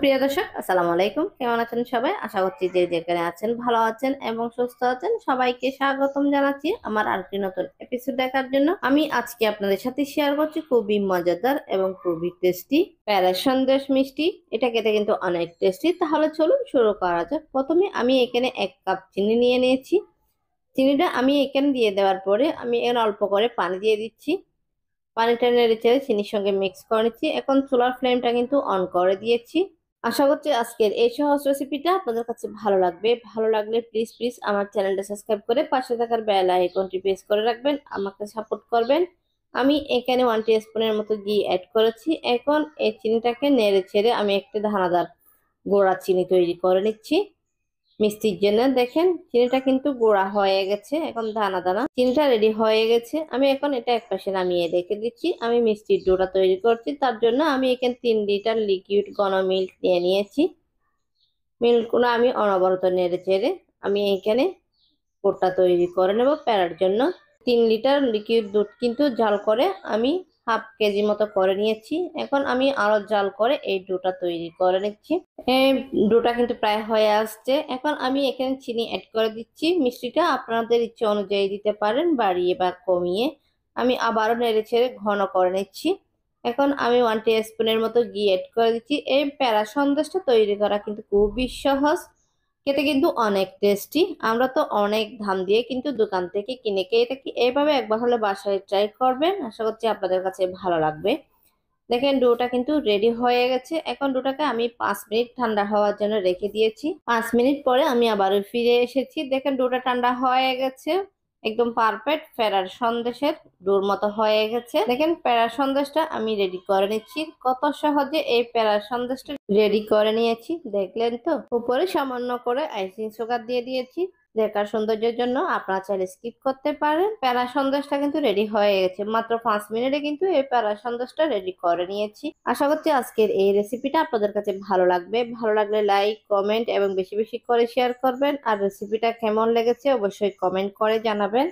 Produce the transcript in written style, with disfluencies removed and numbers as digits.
সুপ্রিয় দর্শক, আসসালামু আলাইকুম। কেমন আছেন সবাই? আশা করছি যে যেখানে আছেন ভালো আছেন এবং সুস্থ আছেন। সবাইকে স্বাগতম জানাচ্ছি আমার আরেকটি নতুন এপিসোড দেখার জন্য। আমি আজকে আপনাদের সাথে শেয়ার করছি খুবই মজাদার এবং খুবই টেস্টি প্যারা সন্দেশ মিষ্টি। এটা খেতে কিন্তু অনেক টেস্টি। তাহলে চলুন শুরু করা যাক। প্রথমে আমি এখানে 1 কাপ চিনি নিয়ে নিয়েছি। চিনিটা আমি এখানে দিয়ে দেওয়ার পরে আমি এখানে অল্প করে পানি দিয়ে দিচ্ছি। পানিটা নেড়ে চেড়ে চিনির সঙ্গে মিক্স করে নিচ্ছি। এখন চুলার ফ্লেমটা কিন্তু অন করে দিয়েছি। আশা করছি আজকের এই সহজ রেসিপিটা আপনাদের কাছে ভালো লাগবে। ভালো লাগলে প্লিজ প্লিজ আমার চ্যানেলটা সাবস্ক্রাইব করে পাশে থাকার বেল আইকনটি প্রেস করে রাখবেন, আমাকে সাপোর্ট করবেন। আমি এখানে 1 টিস্পুনের মতো ঘি অ্যাড করেছি। এখন এই চিনিটাকে নেড়ে ছেড়ে আমি একটা দানাদার গোড়া চিনি তৈরি করে নিচ্ছি মিষ্টির জন্য। দেখেন চিনিটা কিন্তু গুঁড়া হয়ে গেছে, এখন দানা দানা চিনিটা রেডি হয়ে গেছে। আমি এখন এটা একপাশে নামিয়ে রেখে দিচ্ছি। আমি মিষ্টির ডোটা তৈরি করছি, তার জন্য আমি এখানে 3 লিটার লিকুইড ঘন মিল্ক নিয়ে নিয়েছি। মিল্কগুলো আমি অনবরত নেড়ে চেড়ে আমি এখানে ডোটা তৈরি করে নেব প্যারার জন্য। 3 লিটার লিকুইড দুধ কিন্তু জাল করে আমি হাফ কেজি মতো করে নিয়েছি। এখন আমি আরো জাল করে এই ডোটা তৈরি করে নিচ্ছি। এই ডোটা কিন্তু প্রায় হয়ে আসছে। এখন আমি এখানে চিনি অ্যাড করে দিচ্ছি। মিষ্টিটা আপনাদের ইচ্ছে অনুযায়ী দিতে পারেন, বাড়িয়ে বা কমিয়ে। আমি আবারও নেড়ে ছেড়ে ঘন করে নিচ্ছি। এখন আমি 1 টিস্পুনের মতো ঘি অ্যাড করে দিচ্ছি। এই প্যারা সন্দেশটা তৈরি করা কিন্তু খুবই সহজ, খেতে কিন্তু অনেক টেস্টি। আমরা তো অনেক দাম দিয়ে কিন্তু দোকান থেকে কিনে খেয়ে থাকি। এইভাবে একবার হলে বাসায় ট্রাই করবেন, আশা করছি আপনাদের কাছে ভালো লাগবে। দেখেন ডোটা কিন্তু রেডি হয়ে গেছে। এখন ডোটাকে আমি 5 মিনিট ঠান্ডা হওয়ার জন্য রেখে দিয়েছি। 5 মিনিট পরে আমি আবারও ফিরে এসেছি। দেখেন ডোটা ঠান্ডা হয়ে গেছে, একদম পারফেক্ট প্যারার সন্দেশের ডোর মতো হয়ে গেছে। দেখেন প্যারার সন্দেশটা আমি রেডি করে নিচ্ছি। কত সহজে এই প্যারার সন্দেশটা রেডি করে নিয়েছি দেখলেন তো। উপরে সামান্য করে আইসিং সুগার দিয়ে দিয়েছি দেখার সৌন্দর্যের জন্য। আপনারা চাইলে স্কিপ করতে পারেন। প্যারা সন্দেশটা কিন্তু রেডি হয়ে গেছে। মাত্র 5 মিনিটে কিন্তু এই প্যারা সন্দেশটা রেডি করে নিয়েছি। আশা করছি আজকের এই রেসিপিটা আপনাদের কাছে ভালো লাগবে। ভালো লাগলে লাইক, কমেন্ট এবং বেশি বেশি করে শেয়ার করবেন। আর রেসিপিটা কেমন লেগেছে অবশ্যই কমেন্ট করে জানাবেন।